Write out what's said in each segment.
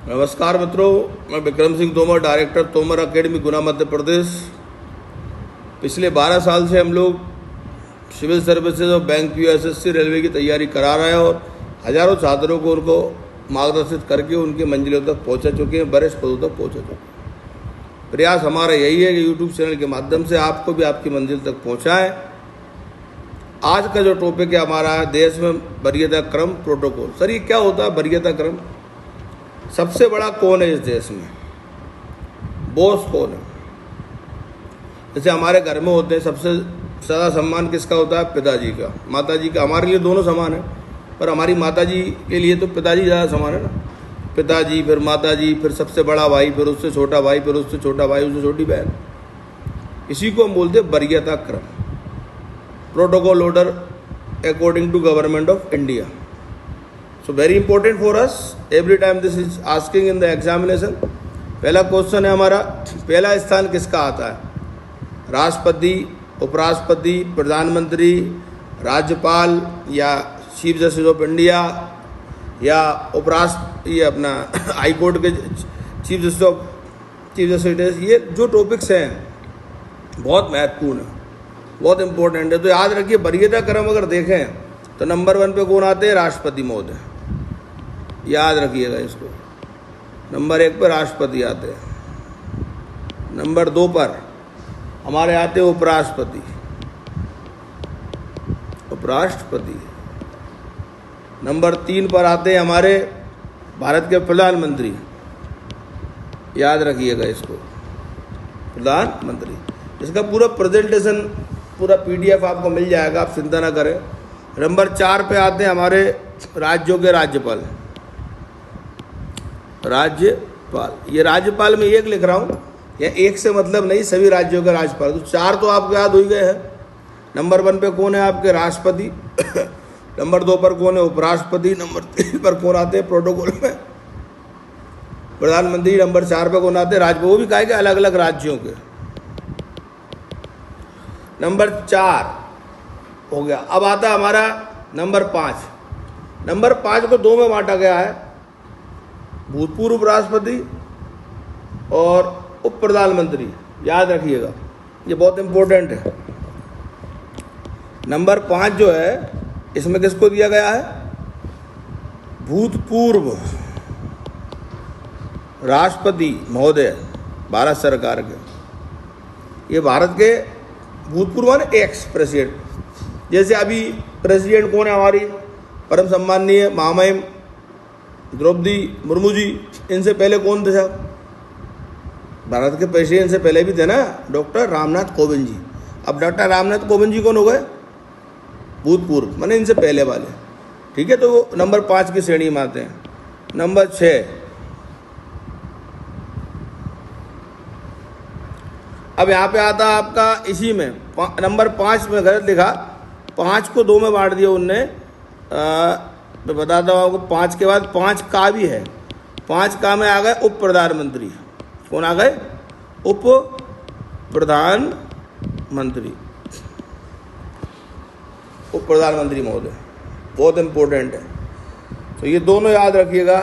नमस्कार मित्रों, मैं विक्रम सिंह तोमर, डायरेक्टर तोमर अकेडमी गुना मध्य प्रदेश। पिछले 12 साल से हम लोग सिविल सर्विसेज और बैंक की एसएससी रेलवे की तैयारी करा रहे हैं और हजारों छात्रों को उनको मार्गदर्शित करके उनकी मंजिलों तक पहुंचा चुके हैं, वरिष्ठ पदों तक पहुंचा चुके हैं। प्रयास हमारा यही है कि यूट्यूब चैनल के माध्यम से आपको भी आपकी मंजिल तक पहुँचाएँ। आज का जो टॉपिक है हमारा है देश में वरीयता क्रम प्रोटोकॉल। सर, ये क्या होता है वरीयता क्रम? सबसे बड़ा कौन है इस देश में? बॉस कौन है? जैसे हमारे घर में होते हैं, सबसे ज़्यादा सम्मान किसका होता है? पिताजी का, माताजी का। हमारे लिए दोनों समान है, पर हमारी माताजी के लिए तो पिताजी ज़्यादा समान है ना। पिताजी, फिर माताजी, फिर सबसे बड़ा भाई, फिर उससे छोटा भाई, फिर उससे छोटा भाई, उससे छोटी बहन। इसी को हम बोलते हैं वरीयता क्रम, protocol order according to government of India. So very important for us, every time this is asking in the examination। पहला क्वेश्चन है हमारा, पहला स्थान किसका आता है? राष्ट्रपति, उपराष्ट्रपति, प्रधानमंत्री, राज्यपाल या चीफ जस्टिस ऑफ इंडिया या उपराष्ट्र, ये अपना हाई कोर्ट के चीफ जस्टिस। ये जो टॉपिक्स हैं बहुत महत्वपूर्ण है, बहुत इंपॉर्टेंट है। तो याद रखिए, वरीयता क्रम अगर देखें तो नंबर 1 पे कौन आते हैं? राष्ट्रपति महोदय। याद रखिएगा इसको। नंबर 1 पर राष्ट्रपति आते हैं। नंबर 2 पर हमारे आते हैं उपराष्ट्रपति। नंबर 3 पर आते हैं हमारे भारत के प्रधानमंत्री। याद रखिएगा इसको, प्रधानमंत्री। इसका पूरा प्रेजेंटेशन, पूरा PDF आपको मिल जाएगा, आप चिंता ना करें। नंबर 4 पे आते हैं हमारे राज्यों के राज्यपाल। ये राज्यपाल में एक लिख रहा हूँ, या एक से मतलब नहीं, सभी राज्यों के राज्यपाल। तो 4 तो आपको याद हो ही गए हैं। नंबर 1 पे कौन है? आपके राष्ट्रपति। नंबर 2 पर कौन है? उपराष्ट्रपति। नंबर 3 पर कौन आते हैं प्रोटोकॉल में? प्रधानमंत्री। नंबर 4 पे कौन आते हैं? राज्यपाल। वो भी कहेंगे अलग अलग राज्यों के। नंबर 4 हो गया। अब आता है हमारा नंबर 5। नंबर 5 को 2 में बांटा गया है, भूतपूर्व उपराष्ट्रपति और उप प्रधानमंत्री। याद रखिएगा, ये बहुत इंपॉर्टेंट है। नंबर 5 जो है, इसमें किसको दिया गया है? भूतपूर्व राष्ट्रपति महोदय भारत सरकार के। ये भारत के भूतपूर्व माने एक्स प्रेसिडेंट। जैसे अभी प्रेसिडेंट कौन है हमारी? परम सम्माननीय महामहिम द्रौपदी मुर्मू जी। इनसे पहले कौन थे साहब? भारत के प्रेसिडेंट से पहले भी थे ना, डॉक्टर रामनाथ कोविंद जी। अब डॉक्टर रामनाथ कोविंद जी कौन हो गए? भूतपूर्व, माने इनसे पहले वाले। ठीक है, तो वो नंबर 5 की श्रेणी में आते हैं। नंबर 6, अब यहाँ पे आता है आपका इसी में नंबर 5 में गलत लिखा, 5 को 2 में बांट दिया उनने। मैं बताता हूँ आपको, 5 के बाद 5 का भी है। 5 का में आ गए उप प्रधानमंत्री। कौन आ गए? उप प्रधानमंत्री, उप प्रधानमंत्री महोदय, बहुत इंपॉर्टेंट है। तो ये दोनों याद रखिएगा।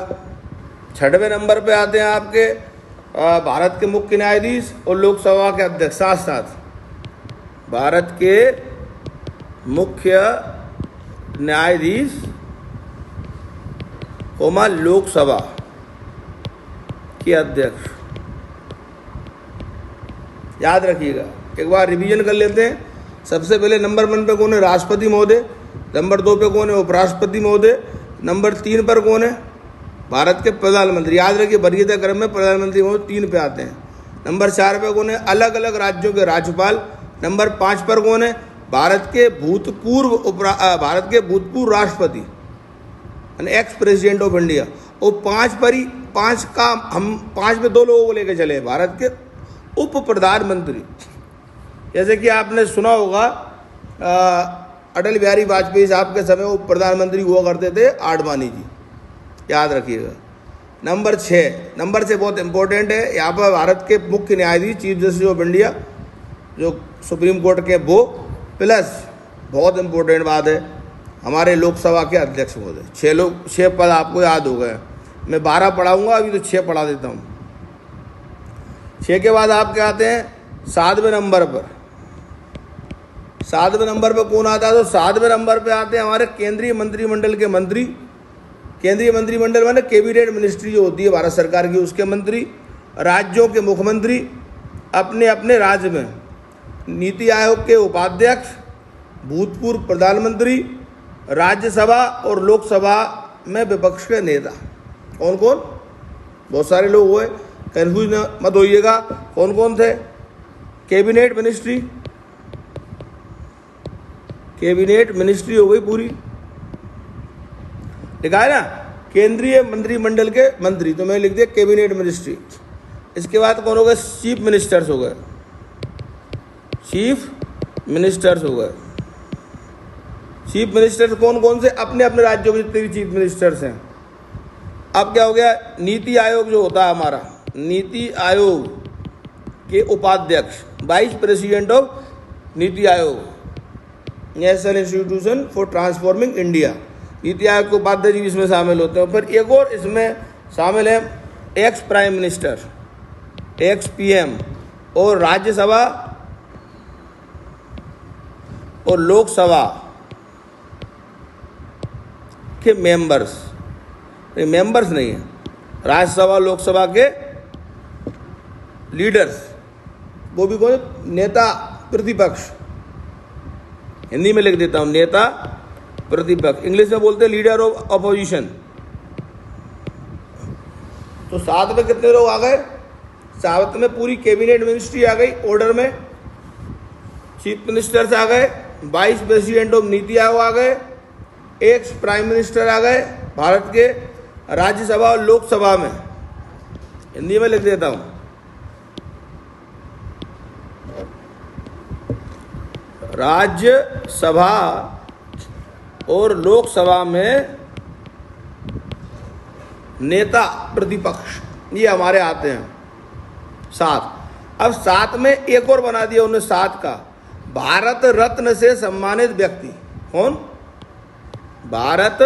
6वें नंबर पे आते हैं आपके भारत के मुख्य न्यायाधीश और लोकसभा के अध्यक्ष। साथ साथ भारत के मुख्य न्यायाधीश लोकसभा के अध्यक्ष। याद रखिएगा, एक बार रिवीजन कर लेते हैं। सबसे पहले नंबर 1 पे कौन है? राष्ट्रपति महोदय। नंबर 2 पे कौन है? उपराष्ट्रपति महोदय। नंबर 3 पर कौन है? भारत के प्रधानमंत्री। याद रखिए, वरीयता क्रम में प्रधानमंत्री महोदय 3 पे आते हैं। नंबर 4 पे कौन है? अलग अलग राज्यों के राज्यपाल। नंबर 5 पर कौन है? भारत के भूतपूर्व राष्ट्रपति, एक्स प्रेसिडेंट ऑफ इंडिया। और 5 पर ही 5 का हम 5 में 2 लोगों को लेकर चले, भारत के उप प्रधानमंत्री। जैसे कि आपने सुना होगा, अटल बिहारी वाजपेयी साहब के समय उप प्रधानमंत्री हुआ करते थे आडवाणी जी। याद रखिएगा। नंबर 6 बहुत इंपॉर्टेंट है। यहाँ पर भारत के मुख्य न्यायाधीश, चीफ जस्टिस ऑफ इंडिया, जो सुप्रीम कोर्ट के, वो प्लस बहुत इंपॉर्टेंट बात है, हमारे लोकसभा के अध्यक्ष महोदय। 6 पद आपको याद हो गए। मैं 12 पढ़ाऊँगा, अभी तो 6 पढ़ा देता हूँ। 6 के बाद आपके आते हैं 7वें नंबर पर। 7वें नंबर पर कौन आता है? तो 7वें नंबर पर आते हैं हमारे केंद्रीय मंत्रिमंडल के मंत्री। केंद्रीय मंत्रिमंडल माने कैबिनेट मिनिस्ट्री जो होती है भारत सरकार की, उसके मंत्री, राज्यों के मुख्यमंत्री, अपने अपने राज्य में नीति आयोग के उपाध्यक्ष, भूतपूर्व प्रधानमंत्री, राज्यसभा और लोकसभा में विपक्ष के नेता। कौन कौन? बहुत सारे लोग हुए, कन्फ्यूज मत होइएगा। कौन कौन थे? कैबिनेट मिनिस्ट्री, कैबिनेट मिनिस्ट्री हो गई पूरी, लिखा है ना केंद्रीय मंत्रिमंडल के मंत्री, तो मैं लिख दिया कैबिनेट मिनिस्ट्री। इसके बाद कौन हो गए? चीफ मिनिस्टर्स हो गए। चीफ मिनिस्टर्स हो गए। चीफ मिनिस्टर्स कौन कौन से? अपने अपने राज्यों के जितने भी चीफ मिनिस्टर्स हैं। अब क्या हो गया? नीति आयोग जो होता है हमारा, नीति आयोग के उपाध्यक्ष, vice president of NITI Aayog, national institution for transforming India, NITI Aayog के उपाध्यक्ष भी इसमें शामिल होते हैं। फिर एक और इसमें शामिल है ex prime minister, x PM, और राज्यसभा और लोकसभा के मेंबर्स नहीं है, राज्यसभा लोकसभा के लीडर्स, वो भी कौन? नेता प्रतिपक्ष। हिंदी में लिख देता हूं, नेता प्रतिपक्ष, इंग्लिश में बोलते हैं लीडर ऑफ अपोजिशन। तो 7 में कितने लोग आ गए? 7 में पूरी कैबिनेट मिनिस्ट्री आ गई ऑर्डर में, चीफ मिनिस्टर्स आ गए, vice president of NITI Aayog आ गए, एक्स प्राइम मिनिस्टर आ गए भारत के, राज्यसभा और लोकसभा में। हिंदी में लिख देता हूं, राज्यसभा और लोकसभा में नेता प्रतिपक्ष, ये हमारे आते हैं 7। अब 7 में एक और बना दिया उन्होंने 7 का, भारत रत्न से सम्मानित व्यक्ति। कौन? भारत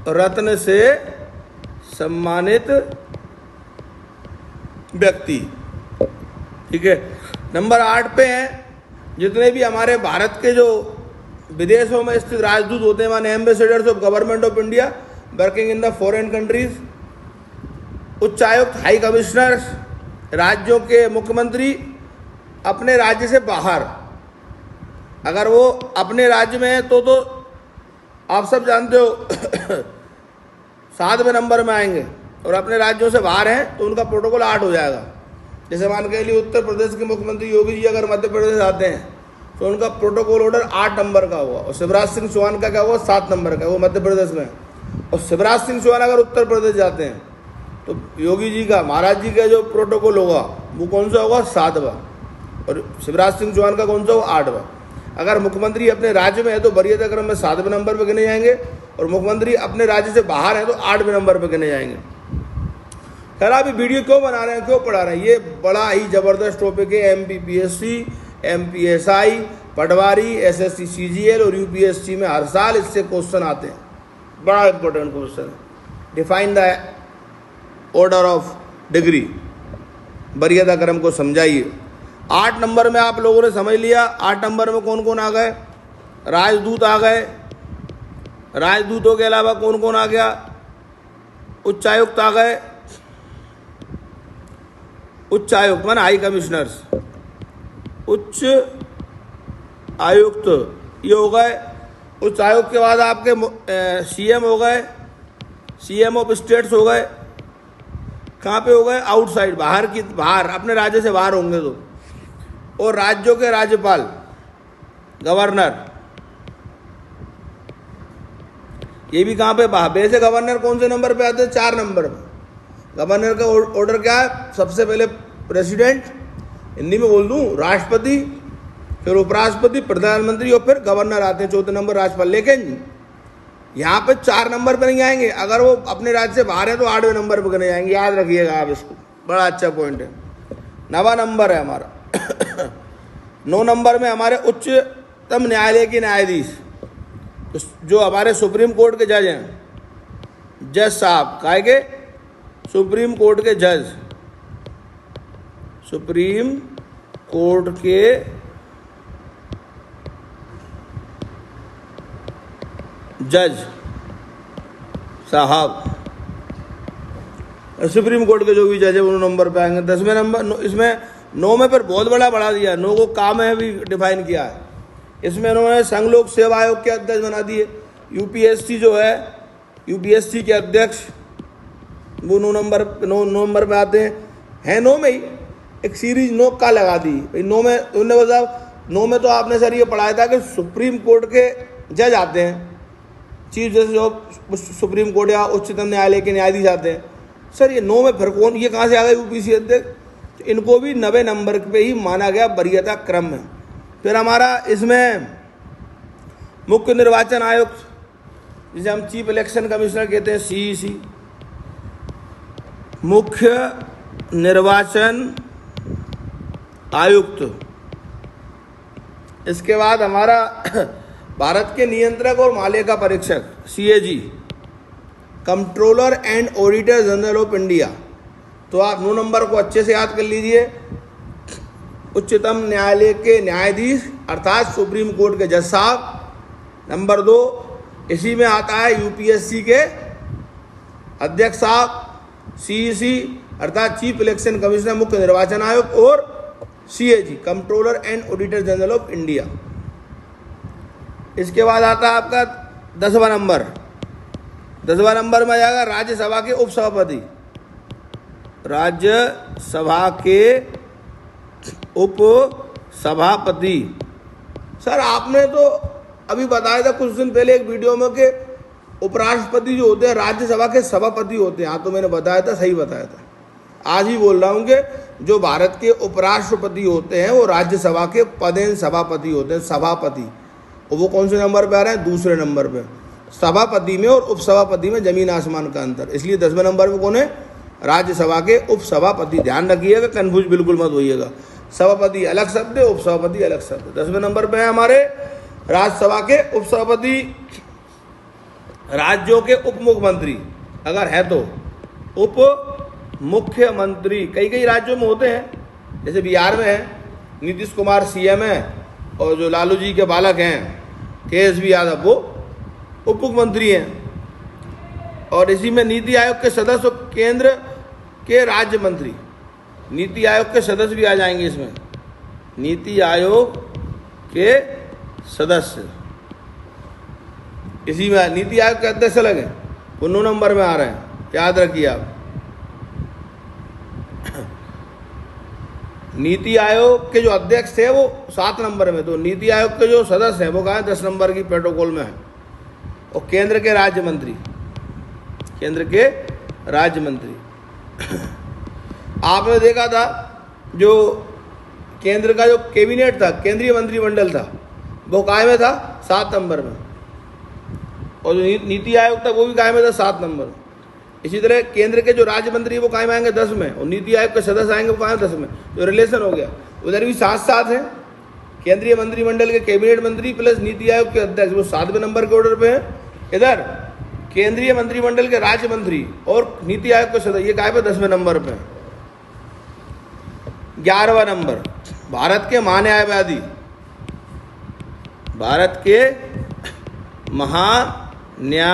रत्न से सम्मानित व्यक्ति। ठीक है। नंबर 8 पे हैं जितने भी हमारे भारत के जो विदेशों में स्थित राजदूत होते हैं, माने ambassadors of government of India working in the foreign countries, उच्चायुक्त, हाई कमिश्नर्स, राज्यों के मुख्यमंत्री अपने राज्य से बाहर, अगर वो अपने राज्य में है तो आप सब जानते हो 7वें नंबर में आएंगे, और अपने राज्यों से बाहर हैं तो उनका प्रोटोकॉल 8 हो जाएगा। जैसे मान के लिए उत्तर प्रदेश के मुख्यमंत्री योगी जी अगर मध्य प्रदेश आते हैं तो उनका प्रोटोकॉल ऑर्डर 8 नंबर का हुआ, और शिवराज सिंह चौहान का क्या हुआ? 7 नंबर का, वो मध्य प्रदेश में। और शिवराज सिंह चौहान अगर उत्तर प्रदेश जाते हैं तो योगी जी का, महाराज जी का जो प्रोटोकॉल होगा वो कौन सा होगा? 7वां, और शिवराज सिंह चौहान का कौन सा होगा? 8वां। अगर मुख्यमंत्री अपने राज्य में है तो वरीयता क्रम में 7वें नंबर पर गिने जाएंगे, और मुख्यमंत्री अपने राज्य से बाहर है तो 8वें नंबर पर गिने जाएंगे। खैर, अभी वीडियो क्यों बना रहे हैं, क्यों पढ़ा रहे हैं? ये बड़ा ही जबरदस्त टॉपिक है। MPPSC, MPSI, पटवारी, SSC CGL और UPSC में हर साल इससे क्वेश्चन आते हैं। बड़ा इंपॉर्टेंट क्वेश्चन है। Define the order of degree, वरीयता क्रम को समझाइए। 8 नंबर में आप लोगों ने समझ लिया। 8 नंबर में कौन कौन आ गए? राजदूत आ गए। राजदूतों के अलावा कौन कौन आ गया? उच्चायुक्त आ गए। उच्चायुक्त माने हाई कमिश्नर्स, उच्च आयुक्त ये हो गए। उच्च आयुक्त के बाद आपके CM हो गए, CM ऑफ स्टेट्स हो गए। कहाँ पे हो गए? आउटसाइड, बाहर अपने राज्य से बाहर होंगे तो। और राज्यों के राज्यपाल, गवर्नर, ये भी कहाँ पे? बाहर। वैसे गवर्नर कौन से नंबर पे आते हैं? 4 नंबर पे। गवर्नर का ऑर्डर क्या है? सबसे पहले प्रेसिडेंट, हिंदी में बोल दूं राष्ट्रपति, फिर उपराष्ट्रपति, प्रधानमंत्री, और फिर गवर्नर आते हैं 4थे नंबर राज्यपाल। लेकिन यहाँ पे 4 नंबर पे नहीं आएंगे, अगर वो अपने राज्य से बाहर है तो 8वें नंबर पे नहीं आएंगे। याद रखिएगा आप इसको, बड़ा अच्छा पॉइंट है। 9वां नंबर है हमारा। 9 नंबर में हमारे उच्चतम न्यायालय के न्यायाधीश, जो हमारे सुप्रीम कोर्ट के जज हैं, जज साहब, काहे के? सुप्रीम कोर्ट के जज, सुप्रीम कोर्ट के जज साहब, सुप्रीम कोर्ट के जो भी जज है वो नंबर पे आएंगे। 10वें नंबर, इसमें 9 में पर बहुत बड़ा बढ़ा दिया, 9 को काम है भी डिफाइन किया है। इसमें उन्होंने संघ लोक सेवा आयोग के अध्यक्ष बना दिए। यूपीएससी जो है, यूपीएससी के अध्यक्ष वो 9 नंबर पे आते हैं 9 में ही एक सीरीज 9 का लगा दी भाई। 9 में उन्होंने बताया, 9 में तो आपने सर ये पढ़ाया था कि सुप्रीम कोर्ट के जज आते हैं, chief justice of supreme court या उच्चतम न्यायालय के न्यायाधीश आते हैं। सर ये 9 में फिर कौन, ये कहाँ से आ गए यूपीसी अध्यक्ष? तो इनको भी 90 नंबर पे ही माना गया वरीयता क्रम में। फिर हमारा इसमें मुख्य निर्वाचन आयुक्त, जिसे हम चीफ इलेक्शन कमिश्नर कहते हैं, CEC, मुख्य निर्वाचन आयुक्त। इसके बाद हमारा भारत के नियंत्रक और मालिका परीक्षक, CAG, controller and auditor general of India. तो आप 9 नंबर को अच्छे से याद कर लीजिए। उच्चतम न्यायालय के न्यायाधीश अर्थात सुप्रीम कोर्ट के जज साहब। नंबर 2 इसी में आता है यूपीएससी के अध्यक्ष साहब, CEC अर्थात चीफ इलेक्शन कमिश्नर, मुख्य निर्वाचन आयोग, और CAG, controller and auditor general of India. इसके बाद आता है आपका 10वां नंबर। 10वां नंबर में आ जाएगा राज्यसभा के उपसभापति। राज्यसभा के उपसभापति। सर आपने तो अभी बताया था कुछ दिन पहले एक वीडियो में कि उपराष्ट्रपति जो होते हैं राज्यसभा के सभापति होते हैं। हाँ, तो मैंने बताया था, सही बताया था। आज ही बोल रहा हूँ कि जो भारत के उपराष्ट्रपति होते हैं वो राज्यसभा के पदेन सभापति होते हैं, सभापति। और वो कौन से नंबर पे आ रहे हैं? दूसरे नंबर पे। सभापति में और उपसभापति में जमीन आसमान का अंतर, इसलिए 10वें नंबर पे कौन है? राज्यसभा के उपसभापति। ध्यान रखिएगा, कन्फ्यूज बिल्कुल मत होइएगा। सभापति अलग शब्द है, उपसभापति अलग शब्द। 10वें नंबर पे है हमारे राज्यसभा के उपसभापति। राज्यों के उप मुख्यमंत्री अगर है तो उप मुख्यमंत्री कई राज्यों में होते हैं। जैसे बिहार में है नीतीश कुमार CM है, और जो लालू जी के बालक हैं KSV यादव वो उप मुख्यमंत्री हैं। और इसी में नीति आयोग के सदस्य और केंद्र के राज्य मंत्री, नीति आयोग के सदस्य भी आ जाएंगे इसमें। नीति आयोग के सदस्य इसी में, नीति आयोग के अध्यक्ष अलग हैं, वो 9 नंबर में आ रहे हैं, याद रखिए आप। नीति आयोग के जो अध्यक्ष थे वो 7 नंबर में, तो नीति आयोग के जो सदस्य हैं वो कहाँ 10 नंबर की प्रोटोकॉल में है। और केंद्र के राज्य मंत्री, केंद्र के राज्य मंत्री आपने देखा था जो केंद्र का जो कैबिनेट था, केंद्रीय मंत्रिमंडल था, वो काय में था 7 नंबर में। और जो नीति आयोग था वो भी काय में था 7 नंबर। इसी तरह केंद्र के जो राज्य मंत्री वो काय में आएंगे 10 में, और नीति आयोग के सदस्य आएंगे वो काय 10 में। तो रिलेशन हो गया, उधर भी 7-7 है। केंद्रीय मंत्रिमंडल के कैबिनेट मंत्री प्लस नीति आयोग के अध्यक्ष वो 7वें नंबर के ऑर्डर पे है। इधर केंद्रीय मंत्रिमंडल के राज्य मंत्री और नीति आयोग के सदस्य ये काय पे 10वें नंबर पे। 11वां नंबर भारत के महान्यायवादी, भारत के महान्यायवादी,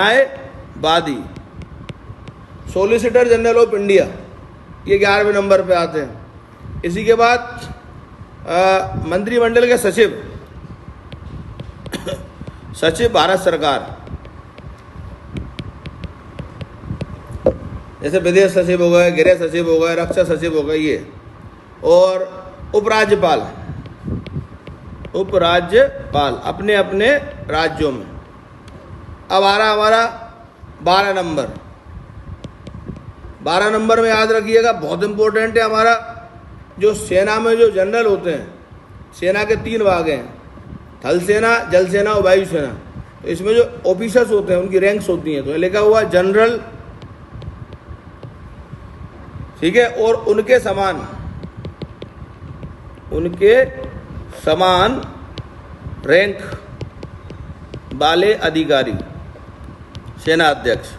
सॉलिसिटर जनरल ऑफ इंडिया, ये 11वें नंबर पे आते हैं। इसी के बाद मंत्रिमंडल के सचिव, सचिव भारत सरकार, जैसे विदेश सचिव हो गए, गृह सचिव हो गए, रक्षा सचिव हो गए ये। और उपराज्यपाल, उपराज्यपाल अपने अपने राज्यों में। अब आ रहा हमारा 12 नंबर। 12 नंबर में याद रखिएगा, बहुत इंपॉर्टेंट है हमारा, जो सेना में जो जनरल होते हैं, सेना के 3 भाग हैं, थल सेना, जल सेना और वायु सेना। तो इसमें जो ऑफिसर्स होते हैं उनकी रैंक्स होती हैं, तो लिखा हुआ जनरल, ठीक है, और उनके समान रैंक वाले अधिकारी, सेना अध्यक्ष।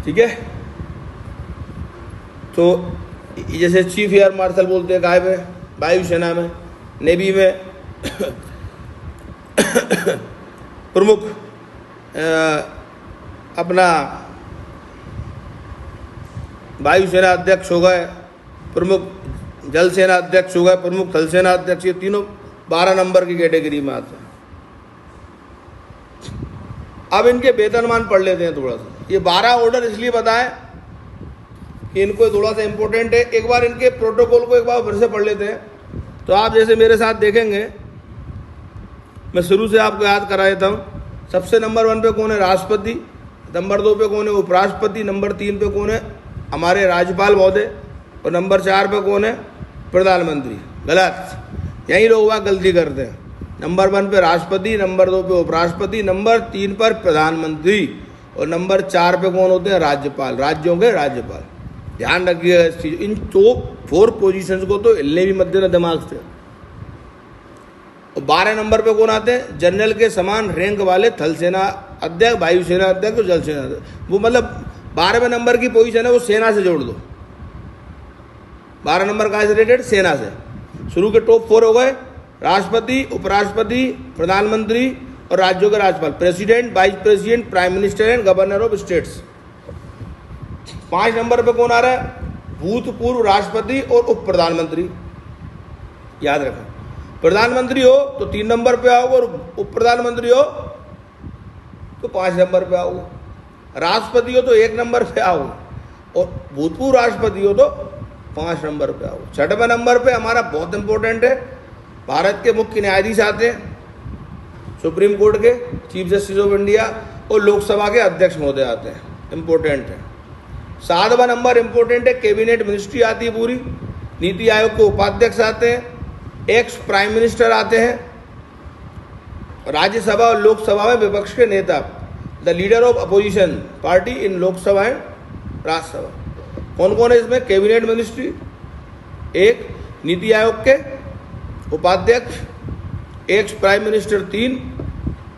ठीक है। तो जैसे चीफ एयर मार्शल बोलते हैं काय में, वायुसेना में, नेवी में प्रमुख अपना वायुसेना अध्यक्ष हो गए, प्रमुख जल सेना अध्यक्ष हो गए, प्रमुख थल सेना अध्यक्ष, ये तीनों 12 नंबर की कैटेगरी में आते हैं। अब इनके वेतनमान पढ़ लेते हैं थोड़ा सा। ये 12 ऑर्डर इसलिए बताएं कि इनको थोड़ा सा इंपॉर्टेंट है। एक बार इनके प्रोटोकॉल को एक बार फिर से पढ़ लेते हैं। तो आप जैसे मेरे साथ देखेंगे, मैं शुरू से आपको याद करा देता हूँ। सबसे नंबर 1 पे कौन है? राष्ट्रपति। नंबर 2 पे कौन है? उपराष्ट्रपति। नंबर 3 पे कौन है? हमारे राज्यपाल महोदय। और नंबर 4 पे कौन है? प्रधानमंत्री। गलत, यही लोग वहाँ गलती करते हैं। नंबर 1 पे राष्ट्रपति, नंबर 2 पे उपराष्ट्रपति, नंबर 3 पर प्रधानमंत्री और नंबर 4 पे कौन होते हैं? राज्यपाल, राज्यों के राज्यपाल। ध्यान रखिएगा इस चीज, इन टॉप 4 पोजीशंस को तो हिलने भी मत देना दिमाग से। और 12 नंबर पे कौन आते हैं? जनरल के समान रैंक वाले थल सेना अध्यक्ष, वायुसेना अध्यक्ष और जल सेना अध्यक्ष। वो मतलब 12वें नंबर की पोजीशन है, वो सेना से जोड़ दो। 12 नंबर कहाँ से रिलेटेड? सेना से। शुरू के टॉप 4 हो गए राष्ट्रपति, उपराष्ट्रपति, प्रधानमंत्री और राज्यों के राज्यपाल, president, vice president, prime minister and governor of states. 5 number पे कौन आ रहा है? भूतपूर्व राष्ट्रपति और उप प्रधानमंत्री। याद रखें, प्रधानमंत्री हो तो 3 नंबर पे आओगे और उप प्रधानमंत्री हो तो 5 नंबर पे आओगे। राष्ट्रपति हो तो 1 नंबर पे आओगे और भूतपूर्व राष्ट्रपति हो तो 5 नंबर पे आओगे। 6वें नंबर पे हमारा बहुत इंपॉर्टेंट है, भारत के मुख्य न्यायाधीश आते हैं, सुप्रीम कोर्ट के चीफ जस्टिस ऑफ इंडिया, और लोकसभा के अध्यक्ष महोदय आते हैं, इंपॉर्टेंट है। 7वां नंबर इंपॉर्टेंट है, कैबिनेट मिनिस्ट्री आती है पूरी, नीति आयोग के उपाध्यक्ष आते हैं, एक्स प्राइम मिनिस्टर आते हैं, राज्यसभा और लोकसभा में विपक्ष के नेता, the leader of opposition party in Lok Sabha and Rajya Sabha. कौन कौन है इसमें? कैबिनेट मिनिस्ट्री 1, नीति आयोग के उपाध्यक्ष, एक्स प्राइम मिनिस्टर 3,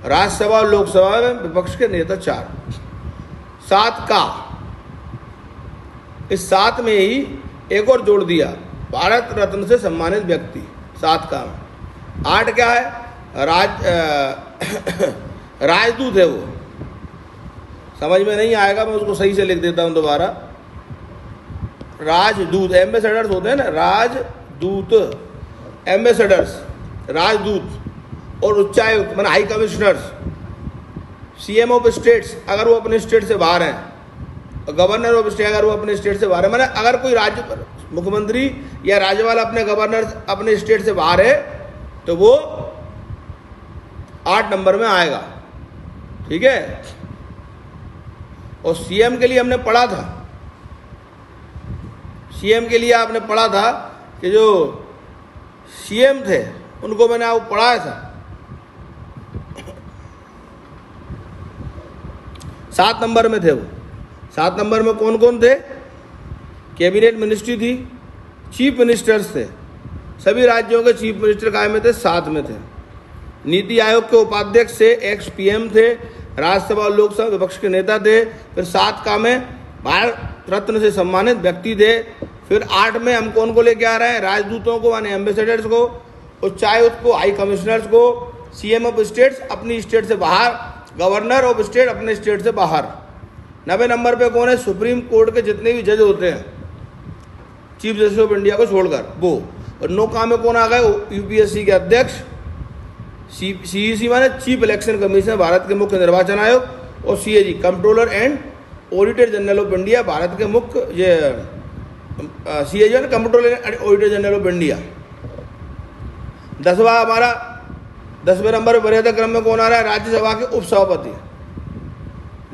राज्यसभा और लोकसभा में विपक्ष के नेता 4। 7 का, इस 7 में ही एक और जोड़ दिया, भारत रत्न से सम्मानित व्यक्ति, 7 का। 8 क्या है? राजदूत है वो, समझ में नहीं आएगा, मैं उसको सही से लिख देता हूं दोबारा। राजदूत, एम्बेसडर्स होते हैं ना, राजदूत, एम्बेसडर्स, राजदूत और उच्चायुक्त माने high commissioners, CM of states अगर वो अपने स्टेट से बाहर हैं, और गवर्नर ऑफ स्टेट अगर वो अपने स्टेट से बाहर है। माने अगर कोई राज्य मुख्यमंत्री या राज्यपाल अपने गवर्नर अपने स्टेट से बाहर है तो वो 8 नंबर में आएगा, ठीक है। और सीएम के लिए हमने पढ़ा था, सीएम के लिए आपने पढ़ा था कि जो सीएम थे उनको मैंने आपको पढ़ाया था। 7 नंबर में थे वो। 7 नंबर में कौन कौन थे? कैबिनेट मिनिस्ट्री थी, चीफ मिनिस्टर्स थे, सभी राज्यों के चीफ मिनिस्टर काय में थे? 7 में थे। नीति आयोग के उपाध्यक्ष से एक्स पीएम थे, राज्यसभा और लोकसभा विपक्ष के नेता थे। फिर 7 का में भारत रत्न से सम्मानित व्यक्ति थे। फिर 8 में हम कौन को लेके आ रहे हैं? राजदूतों को माने एम्बेसडर्स को, उच्चायुक्त को, हाई कमिश्नर्स को, सीएम ऑफ स्टेट्स अपनी स्टेट से बाहर, गवर्नर ऑफ स्टेट अपने स्टेट से बाहर। 90 नंबर पे कौन है? सुप्रीम कोर्ट के जितने भी जज होते हैं चीफ जस्टिस ऑफ इंडिया को छोड़कर वो। और 9 का में कौन आ गए? यूपीएससी के अध्यक्ष, सीईसी माने चीफ इलेक्शन कमीशन भारत के मुख्य निर्वाचन आयोग, और CAG controller and auditor general of India Bharat के मुख्य, ये सीएजी माने controller and auditor general of India. 10वां हमारा 10वें नंबर पर मर्यादा क्रम में कौन आ रहा है? राज्यसभा के उपसभापति,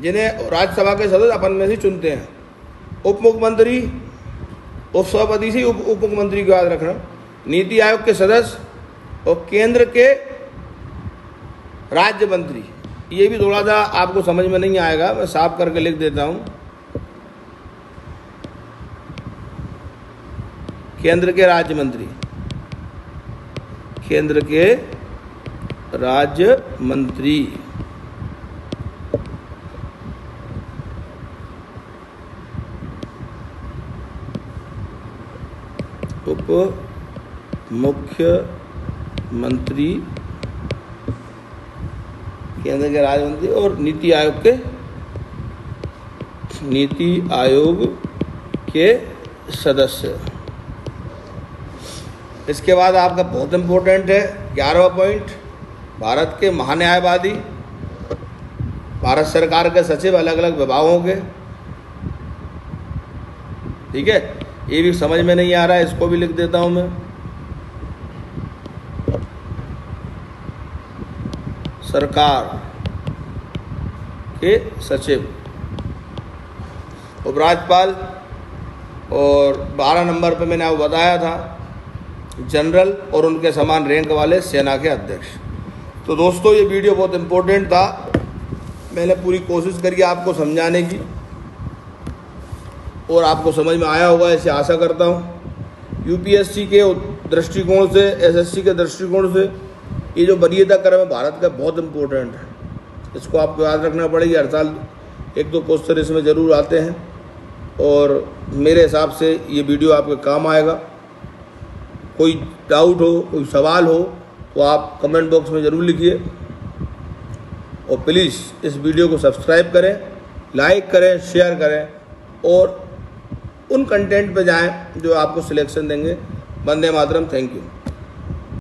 जिन्हें राज्यसभा के सदस्य अपन में से चुनते हैं। उप मुख्यमंत्री, उपसभापति से उप मुख्यमंत्री को याद रखना। नीति आयोग के सदस्य और केंद्र के राज्य मंत्री। ये भी थोड़ा सा आपको समझ में नहीं आएगा, मैं साफ करके लिख देता हूं। केंद्र के राज्य मंत्री, केंद्र के राज्य मंत्री। उप मुख्यमंत्री, केंद्र के राज्य मंत्री और नीति आयोग के सदस्य। इसके बाद आपका बहुत इम्पोर्टेंट है 11वां पॉइंट, भारत के महान्यायवादी, भारत सरकार के सचिव अलग अलग विभागों के। ठीक है, ये भी समझ में नहीं आ रहा है, इसको भी लिख देता हूं मैं। सरकार के सचिव, उपराज्यपाल, और 12 नंबर पे मैंने आपको बताया था जनरल और उनके समान रैंक वाले सेना के अध्यक्ष। तो दोस्तों ये वीडियो बहुत इम्पोर्टेंट था, मैंने पूरी कोशिश करी आपको समझाने की और आपको समझ में आया होगा ऐसे आशा करता हूँ। यूपीएससी के दृष्टिकोण से, एसएससी के दृष्टिकोण से ये जो वरीयता क्रम है भारत का बहुत इम्पोर्टेंट है, इसको आपको याद रखना पड़ेगी। हर साल एक दो क्वेश्चन इसमें ज़रूर आते हैं और मेरे हिसाब से ये वीडियो आपके काम आएगा। कोई डाउट हो, कोई सवाल हो तो आप कमेंट बॉक्स में ज़रूर लिखिए और प्लीज़ इस वीडियो को सब्सक्राइब करें, लाइक करें, शेयर करें और उन कंटेंट पे जाएं जो आपको सिलेक्शन देंगे। वंदे मातरम। Thank you.